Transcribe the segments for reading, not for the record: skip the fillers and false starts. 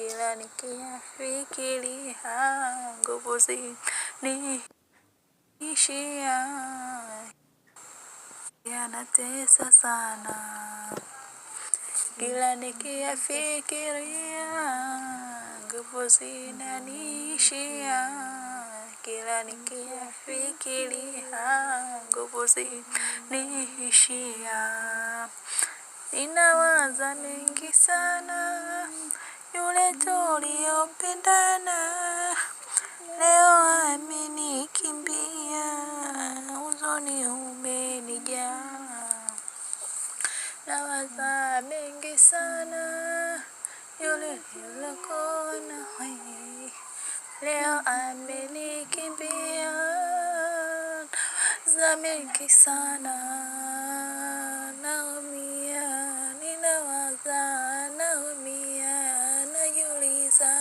kila nikiyafikiria nguvu zinaniishia, yanatesa sana. Kila nikiyafikiria nguvu zinaniishia, kila nikiyafikiria nguvu zinaniishia. Ninawaza mengi sana, yule tuliyopendana leo amenikimbia, huzuni umenijaa. Nawaza mengi sana, yule nilikuwa naye leo amenikimbia. Nawaza mengi sana, naumia, ninawaza naumia, najiuliza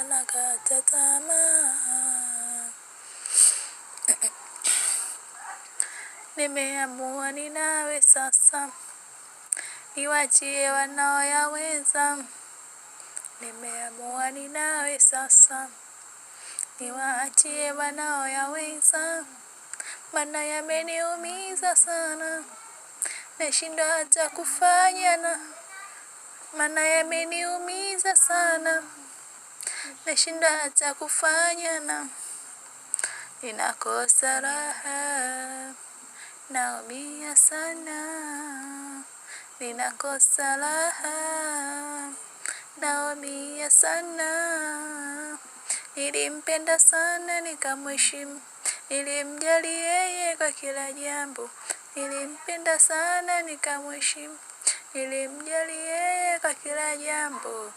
nakata tamaa. Nimeamua ninawe sasa, niwachie wanaoyaweza. Nimeamua ninawe sasa, niwaachie wanaoyaweza. Maana yameniumiza sana, nashindwa hata kufanya na. Maana yameniumiza sana, nashindwa hata kufanya na. Ninakosa raha, naumia sana. Ninakosa raha, naumia sana. Nilimpenda sana nikamheshimu, nilimjali yeye kwa kila jambo. Nilimpenda sana nikamheshimu, nilimjali yeye kwa kila jambo.